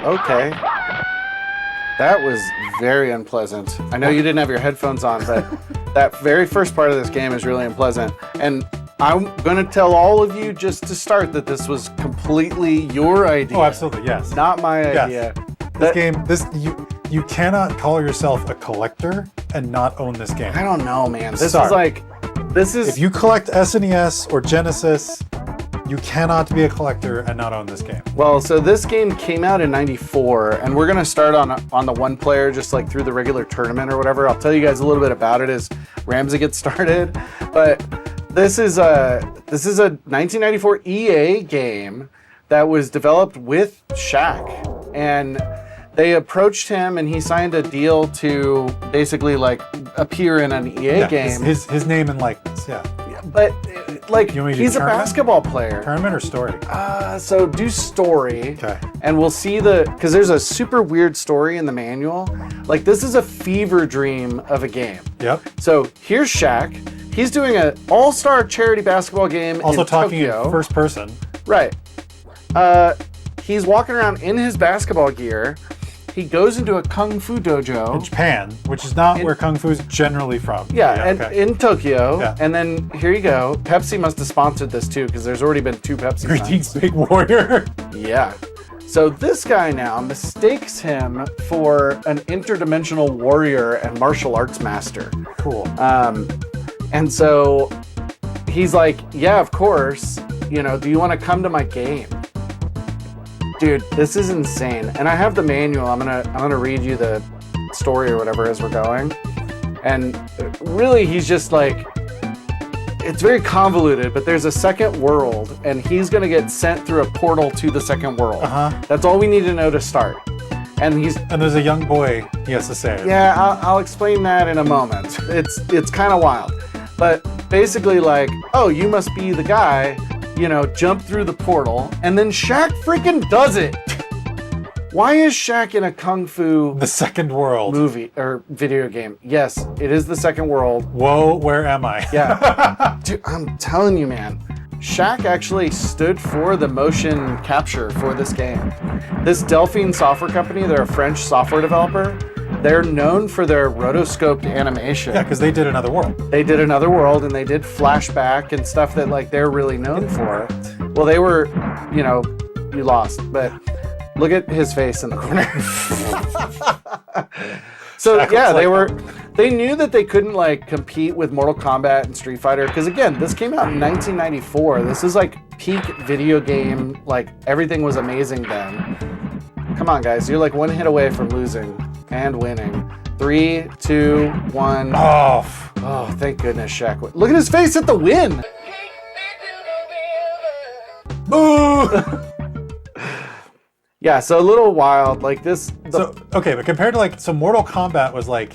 Okay. That was very unpleasant. I know you didn't have your headphones on, but that very first part of this game is really unpleasant. And I'm going to tell all of you just to start that this was completely your idea. Oh, absolutely, yes. Not my idea. This game, you cannot call yourself a collector and not own this game. I don't know, man. This is If you collect SNES or Genesis, you cannot be a collector and not own this game. Well, so this game came out in '94, and we're gonna start on the one player, just like through the regular tournament or whatever. I'll tell you guys a little bit about it as Ramsey gets started. But this is a 1994 EA game that was developed with Shaq, and they approached him, and he signed a deal to basically like appear in an EA game. His name and likeness, yeah. But like, he's a basketball player. Tournament or story? So do story. Okay. And we'll see because there's a super weird story in the manual. Like, this is a fever dream of a game. Yep. So here's Shaq. He's doing an all-star charity basketball game also in talking Tokyo. in first person. Right. He's walking around in his basketball gear. He goes into a kung fu dojo. In Japan, which is not where kung fu is generally from. Yeah, and okay. in Tokyo. Yeah. And then here you go. Pepsi must have sponsored this too, because there's already been 2 Pepsi Greetings, signs. big warrior. Yeah. So this guy now mistakes him for an interdimensional warrior and martial arts master. Cool. And so he's like, yeah, of course. You know, do you want to come to my game? Dude, this is insane. And I have the manual. I'm gonna read you the story or whatever as we're going. And really, he's just like, it's very convoluted, but there's a second world, and he's gonna get sent through a portal to the second world. That's all we need to know to start. And there's a young boy he has to save. Yeah, I'll explain that in a moment. It's kind of wild. But basically, like, oh, you must be the guy, you know, jump through the portal, and then Shaq freaking does it. Why is Shaq in a kung fu The second world movie or video game? Yes, it is the second world. Whoa, where am I? Yeah. Dude, I'm telling you, man. Shaq actually stood for the motion capture for this game. This Delphine Software company, they're a French software developer. They're known for their rotoscoped animation. Yeah, because they did Another World. They did Another World, and they did Flashback and stuff that like they're really known for. Well, they were, you know, you lost, but look at his face in the corner. So yeah, they knew that they couldn't like compete with Mortal Kombat and Street Fighter, because again, this came out in 1994. This is like peak video game, like everything was amazing then. Come on, guys, you're like one hit away from losing and winning. 3, 2, 1. Oh, thank goodness Shaq won. Look at his face at the win. Boo! Yeah, so a little wild, like this. Okay, but compared to like, so Mortal Kombat was like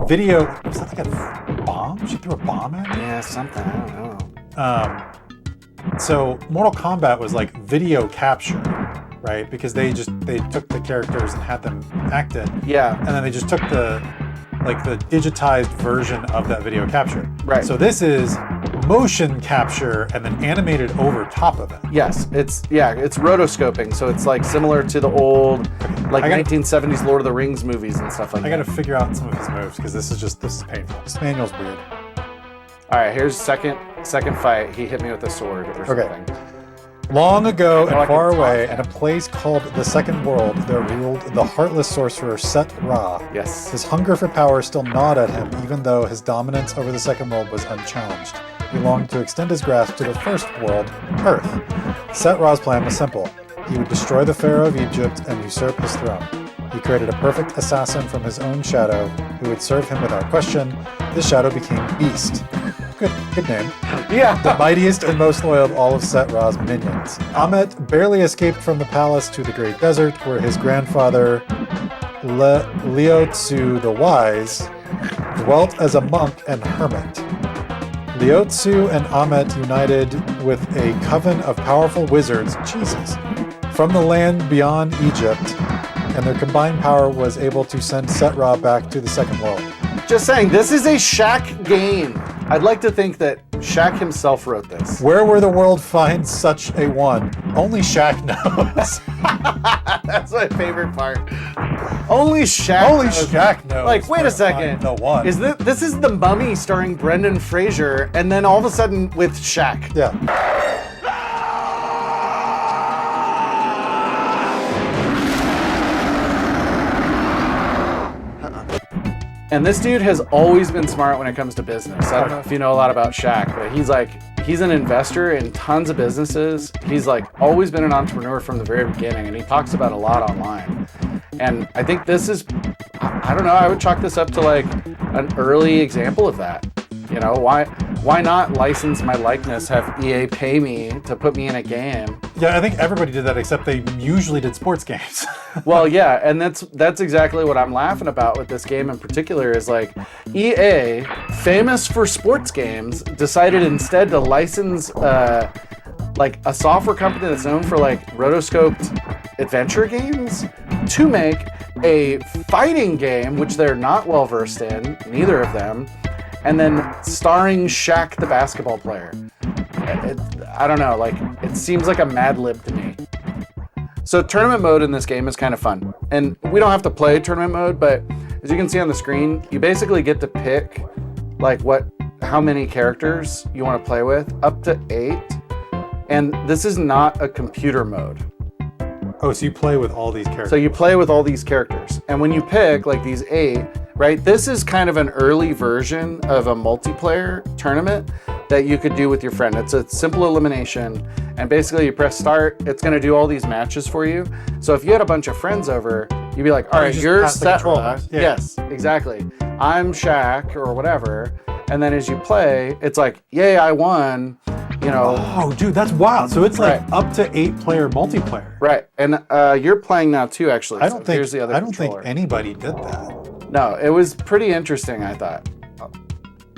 video. Was that like a bomb? She threw a bomb at me? Yeah, something. I don't know. So Mortal Kombat was like video capture, right? Because they took the characters and had them acted. Yeah. And then they just took the digitized version of that video capture. Right. So this is motion capture and then animated over top of it. Yes, it's rotoscoping, so it's like similar to the old 1970s Lord of the Rings movies and stuff like that. I gotta figure out some of his moves because this is painful. This manual's weird. All right, here's second fight. He hit me with a sword or something. Long ago and far away, in a place called the Second World, there ruled the heartless sorcerer Set Ra. Yes. His hunger for power still gnawed at him, even though his dominance over the Second World was unchallenged. He longed to extend his grasp to the first world, Earth. Set Ra's plan was simple. He would destroy the Pharaoh of Egypt and usurp his throne. He created a perfect assassin from his own shadow who would serve him without question. This shadow became Beast. Good name. Yeah. The mightiest and most loyal of all of Set Ra's minions. Amet barely escaped from the palace to the great desert, where his grandfather, Liao Tzu the Wise, dwelt as a monk and hermit. Liao Tzu and Amet united with a coven of powerful wizards, from the land beyond Egypt, and their combined power was able to send Set Ra back to the Second World. Just saying, this is a Shaq game. I'd like to think that Shaq himself wrote this. Where will the world find such a one? Only Shaq knows. That's my favorite part. Only Shaq. Only Shaq knows. Like, wait where a to second. find the one. Is this is The Mummy starring Brendan Fraser, and then all of a sudden with Shaq. Yeah. And this dude has always been smart when it comes to business. I don't know if you know a lot about Shaq, but he's an investor in tons of businesses. He's like always been an entrepreneur from the very beginning, and he talks about a lot online. And I think this is, I don't know, I would chalk this up to like an early example of that. You know, why not license my likeness, have EA pay me to put me in a game? Yeah, I think everybody did that except they usually did sports games. Well, yeah, and that's exactly what I'm laughing about with this game in particular is like EA, famous for sports games, decided instead to license like a software company that's known for like rotoscoped adventure games to make a fighting game, which they're not well versed in, neither of them, and then starring Shaq the basketball player. I don't know, like it seems like a Mad Lib to me. So tournament mode in this game is kind of fun. And we don't have to play tournament mode, but as you can see on the screen, you basically get to pick like how many characters you want to play with, up to 8. And this is not a computer mode. Oh, so you play with all these characters. So you play with all these characters. And when you pick like these 8, right, this is kind of an early version of a multiplayer tournament that you could do with your friend. It's a simple elimination, and basically you press start, it's gonna do all these matches for you. So if you had a bunch of friends over, you'd be like, all right, you're set. Yeah. Yes, exactly. I'm Shaq or whatever. And then as you play, it's like, yay, I won. You know. Oh, dude, that's wild. So it's like up to 8-player multiplayer. Right, and you're playing now too, actually. I don't think. Here's the other I don't controller. think anybody did that. No, it was pretty interesting, I thought.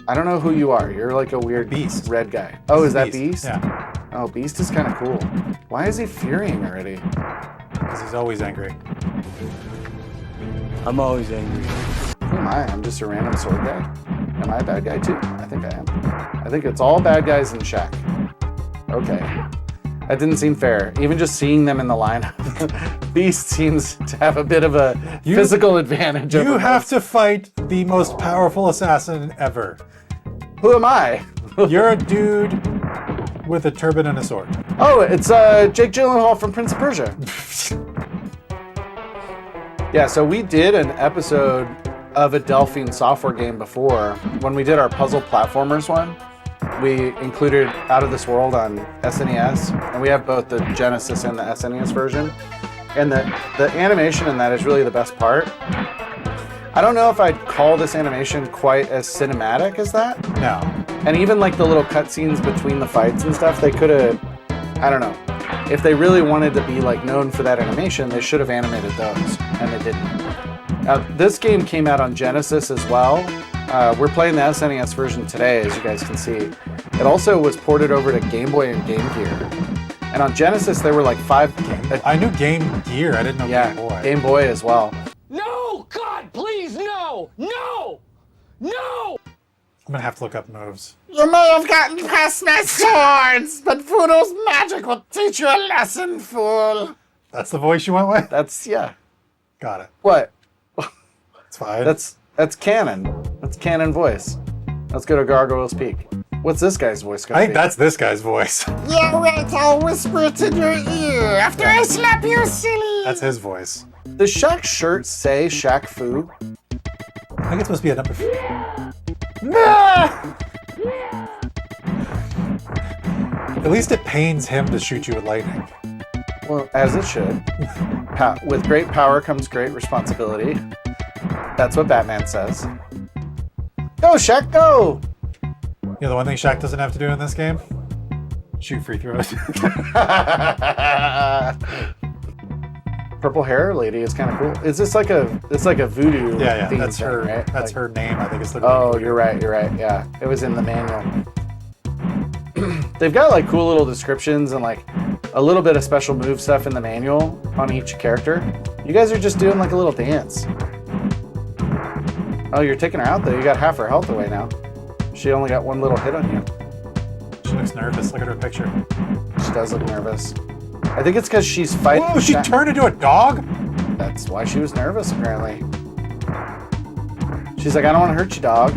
I don't know who you are. You're like a weird Beast. red guy. Oh, is that Beast? Yeah. Oh, Beast is kind of cool. Why is he fearing already? Because he's always angry. I'm always angry. Who am I? I'm just a random sword guy. Am I a bad guy too? I think I am. I think it's all bad guys in Shaq. Okay. That didn't seem fair. Even just seeing them in the lineup, Beast seems to have a bit of a physical advantage. You have to fight the most powerful assassin ever. Who am I? You're a dude with a turban and a sword. Oh, it's Jake Gyllenhaal from Prince of Persia. Yeah, so we did an episode of a Delphine Software game before. When we did our puzzle platformers one, we included Out of This World on SNES, and we have both the Genesis and the SNES version. And the animation in that is really the best part. I don't know if I'd call this animation quite as cinematic as that. No. And even like the little cutscenes between the fights and stuff, they could have, I don't know. If they really wanted to be like known for that animation, they should have animated those, and they didn't. This game came out on Genesis as well. We're playing the SNES version today, as you guys can see. It also was ported over to Game Boy and Game Gear. And on Genesis, there were like 5... I knew Game Gear, I didn't know yeah, Game Boy. Game Boy as well. No! God, please, no! No! No! I'm gonna have to look up moves. You may have gotten past my swords, but Voodoo's magic will teach you a lesson, fool. That's the voice you went with? That's, yeah. Got it. What? It's fine. That's canon. That's canon voice. Let's go to Gargoyle's Peak. What's this guy's voice gonna I think be? that's this guy's voice. Yeah, wait, I'll whisper it in your ear after I slap you silly. That's his voice. Does Shaq's shirt say Shaq Fu? I think it's supposed to be a number. Nah! At least it pains him to shoot you with lightning. Well, as it should. With great power comes great responsibility. That's what Batman says. Go, Shaq, go! You know the one thing Shaq doesn't have to do in this game? Shoot free throws. Purple hair lady is kind of cool. Is this like it's like a voodoo yeah, theme that's thing, her. right? That's like, her name. I think it's the. Oh, you're right. Yeah, it was in the manual. They've got like cool little descriptions and like a little bit of special move stuff in the manual on each character. You guys are just doing like a little dance. Oh, you're taking her out though. You got half her health away now. She only got one little hit on you. She looks nervous. Look at her picture. She does look nervous. I think it's because she's fighting. Whoa, she turned into a dog? That's why she was nervous, apparently. She's like, I don't want to hurt you, dog.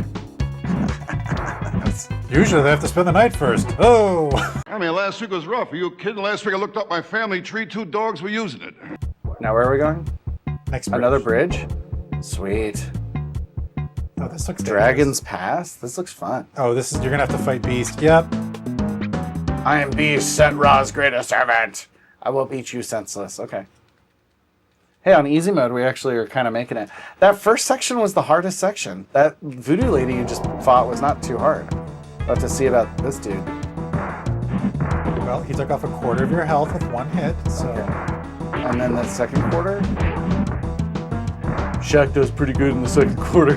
Usually they have to spend the night first. Oh! I mean, last week was rough. Are you kidding? Last week I looked up my family tree. 2 dogs were using it. Now where are we going? Next bridge. Another bridge? Sweet. Oh, this looks Dragon's dangerous. Pass? This looks fun. Oh, this is, you're gonna have to fight Beast. Yep. I am Beast, Set-Ra's greatest servant. I will beat you senseless. Okay. Hey, on easy mode, we actually are kind of making it. That first section was the hardest section. That voodoo lady you just fought was not too hard. We'll have to see about this dude. Well, he took off a quarter of your health with 1 hit, so... Okay. And then the second quarter? Shaq does pretty good in the second quarter.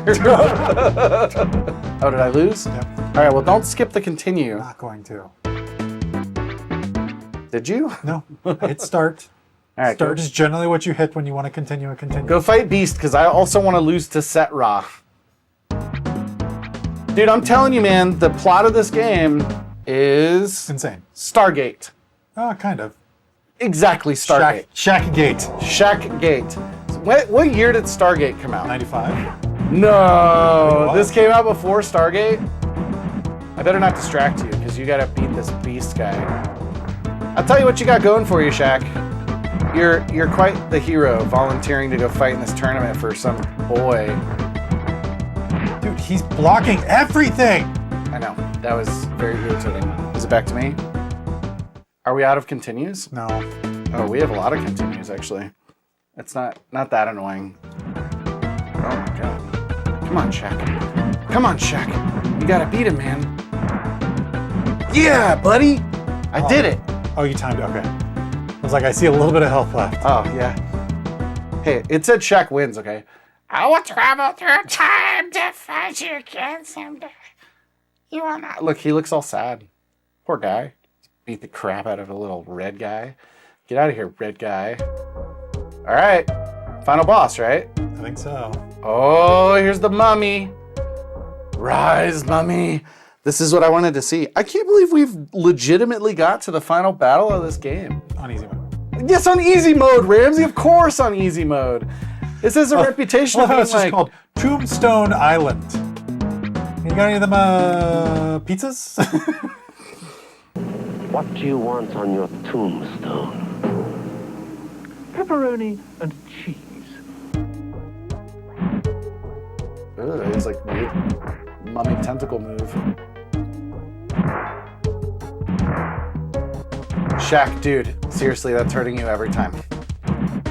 Oh, did I lose? Yep. All right, well, don't skip the continue. Not going to. Did you? No. Hit start. All right, Start go, is generally what you hit when you want to continue and continue. go fight Beast, because I also want to lose to Set-Ra. Dude, I'm telling you, man, the plot of this game is Insane. Stargate. Oh, kind of. Exactly, Stargate. Shack Gate. Shack Gate. What year did Stargate come out? 95. No, What? this came out before Stargate. I better not distract you because you gotta beat this Beast guy. I'll tell you what you got going for you, Shaq. You're quite the hero, volunteering to go fight in this tournament for some boy. Dude, he's blocking everything! I know, that was very irritating. Is it back to me? Are we out of continues? No. Oh, we have a lot of continues, actually. It's not that annoying. Oh my god. Come on, Shaq. Come on, Shaq. You gotta beat him, man. Yeah, buddy! I did it! Oh, you timed it. Okay. I was like, I see a little bit of health left. Oh, yeah. Hey, it said Shaq wins, okay? I will travel through time to find you again someday. You will not. Look, he looks all sad. Poor guy. Beat the crap out of a little red guy. Get out of here, red guy. All right. Final boss, right? I think so. Oh, here's the mummy. Rise, mummy. This is what I wanted to see. I can't believe we've legitimately got to the final battle of this game. On easy mode. Yes, on easy mode, Ramsey. Of course on easy mode. This has a reputation of being It's just like... called Tombstone Island. You got any of them pizzas? What do you want on your tombstone? Pepperoni and cheese. Ugh, it's like weird mummy tentacle move. Shaq, dude, seriously, that's hurting you every time.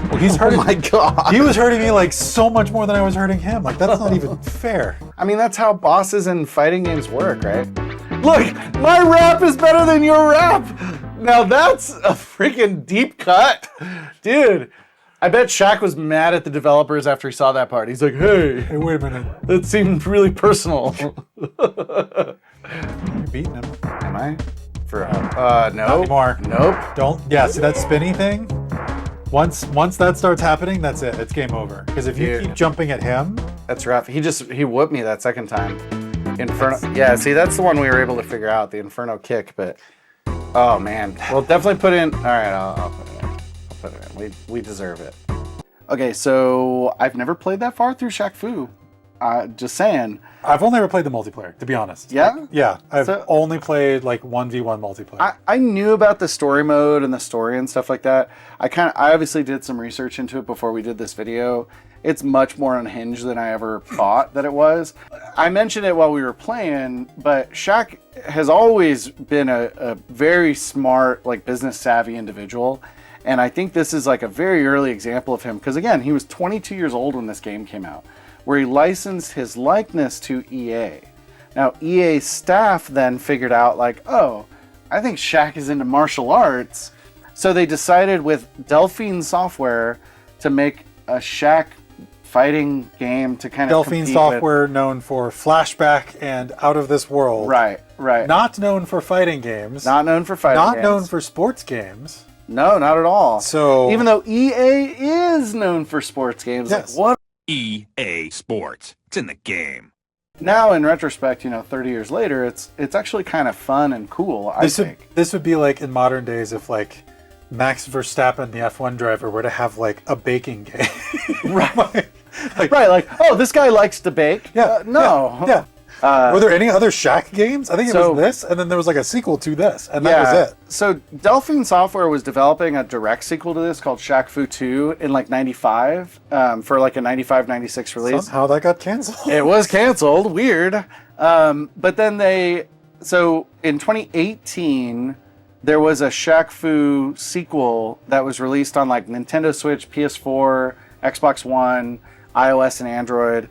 Well, he's Oh hurting. my god. He was hurting me like so much more than I was hurting him. Like, that's not even fair. I mean, that's how bosses in fighting games work, right? Look, my rap is better than your rap. Now that's a freaking deep cut. Dude, I bet Shaq was mad at the developers after he saw that part. He's like, hey, Hey, wait a minute. that seemed really personal. You're beating him. Am I? For no. Not anymore. Nope. Don't. Yeah, see that spinny thing? Once that starts happening, that's it. It's game over. Because if you Dude. keep jumping at him, That's rough. He whooped me that second time. Inferno. Yeah, see, that's the one we were able to figure out, the Inferno kick. But oh man, we'll definitely put in. All right, I'll put it in. I'll put it in. We deserve it. Okay, so I've never played that far through Shaq Fu. Just saying. I've only ever played the multiplayer, to be honest. Yeah? Yeah, I've So- only played like 1v1 multiplayer. I knew about the story mode and the story and stuff like that. I obviously did some research into it before we did this video. It's much more unhinged than I ever thought that it was. I mentioned it while we were playing, but Shaq has always been a very smart, like business savvy individual. And I think this is like a very early example of him. Because again, he was 22 years old when this game came out, where he licensed his likeness to EA. Now, EA's staff then figured out like, oh, I think Shaq is into martial arts. So they decided with Delphine Software to make a Shaq fighting game to kind of Delphine compete Software, known for Flashback and Out of This World. with. Right. Not known for fighting games. Not known for fighting Not games. known for sports games. No, not at all. So even though EA is known for sports games, Yes. like what? EA Sports. It's in the game. now in retrospect, 30 years later, it's actually kind of fun and cool, I think. This would be like in modern days if like Max Verstappen, the F1 driver, were to have like a baking game. Right. Oh, this guy likes to bake. Yeah. No. Yeah. Were there any other Shaq games? I think it was this, and then there was like a sequel to this, and that was it. So Delphine Software was developing a direct sequel to this called Shaq Fu 2 in like 95 for like a 95, 96 release. Somehow that got canceled. It was canceled. Weird. But then so in 2018, there was a Shaq Fu sequel that was released on like Nintendo Switch, PS4, Xbox One, iOS, and Android.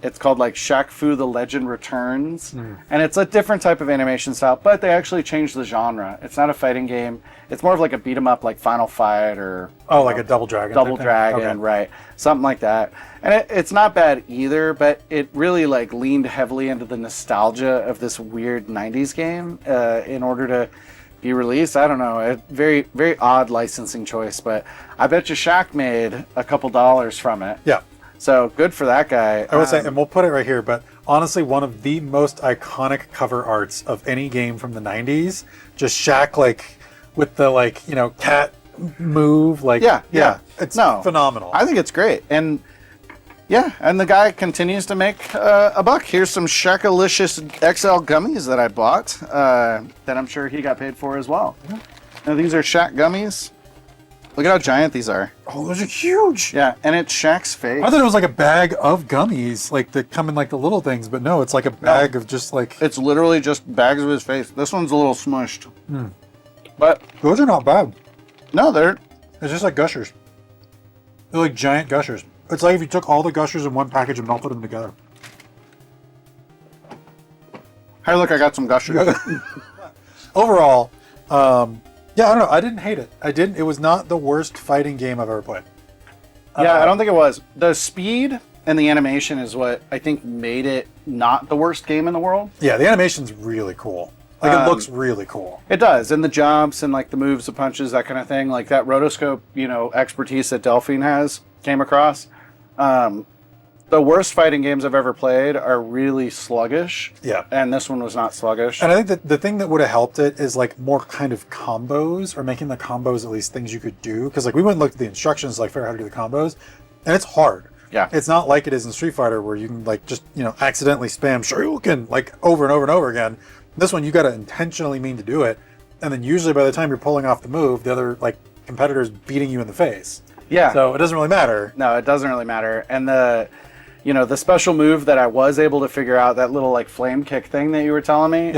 It's called like Shaq Fu: The Legend Returns, and it's a different type of animation style, but they actually changed the genre. It's not a fighting game. It's more of like a beat 'em up, like Final Fight or like a Double Dragon. Double Dragon, right? Something like that. And it's not bad either, but it really like leaned heavily into the nostalgia of this weird '90s game in order to be released. I don't know. A very, very odd licensing choice, but I bet you Shaq made a couple dollars from it. Yeah. So good for that guy. I would say, and we'll put it right here, but honestly, one of the most iconic cover arts of any game from the 90s, just Shaq like with the like, cat move, like yeah. It's phenomenal. I think it's great. And and the guy continues to make a buck. Here's some Shaq-alicious XL gummies that I bought that I'm sure he got paid for as well. Now, these are Shaq gummies. Look at how giant these are. Oh, those are huge. Yeah, and it's Shaq's face. I thought it was like a bag of gummies, like that come in like the little things, but no, it's like a bag of just like... It's literally just bags of his face. This one's a little smushed. But... Those are not bad. No, they're... It's just like Gushers. They're like giant Gushers. It's like if you took all the Gushers in one package and melted them together. Hey, look, I got some Gushers. Overall, yeah, I don't know. I didn't hate it. It was not the worst fighting game I've ever played. Yeah, I don't think it was. The speed and the animation is what I think made it not the worst game in the world. Yeah, the animation's really cool. Like, it looks really cool. It does. And the jumps and like the moves, the punches, that kind of thing. Like that rotoscope, expertise that Delphine has came across. The worst fighting games I've ever played are really sluggish. Yeah. And this one was not sluggish. And I think that the thing that would have helped it is like more kind of combos, or making the combos at least things you could do. Because like we went and looked at the instructions, like figure out how to do the combos, and it's hard. Yeah. It's not like it is in Street Fighter where you can like just, accidentally spam Shoryuken like over and over and over again. This one you got to intentionally mean to do it. And then usually by the time you're pulling off the move, the other like competitor's beating you in the face. Yeah. So it doesn't really matter. No, it doesn't really matter. And the special move that I was able to figure out, that little like flame kick thing that you were telling me,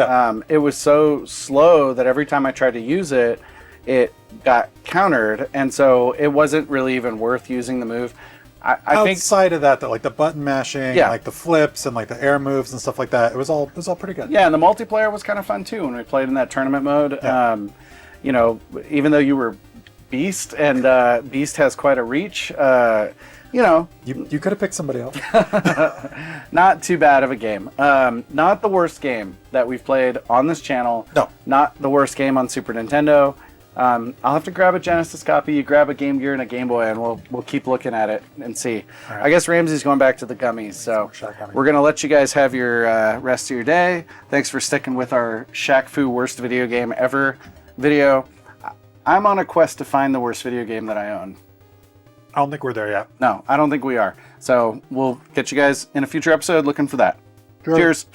it was so slow that every time I tried to use it, it got countered. And so it wasn't really even worth using the move. I think outside of that, though, like the button mashing, like the flips and like the air moves and stuff like that, it was all pretty good. Yeah, and the multiplayer was kind of fun too when we played in that tournament mode. Yeah. Even though you were Beast, and Beast has quite a reach, You could have picked somebody else. not too bad of a game. Not the worst game that we've played on this channel. No. Not the worst game on Super Nintendo. I'll have to grab a Genesis copy, you grab a Game Gear and a Game Boy, and we'll keep looking at it and see. Right. I guess Ramsey's going back to the gummies, so we're going to let you guys have your rest of your day. Thanks for sticking with our Shaq Fu worst video game ever video. I'm on a quest to find the worst video game that I own. I don't think we're there yet. No, I don't think we are. So we'll get you guys in a future episode looking for that. Cheers.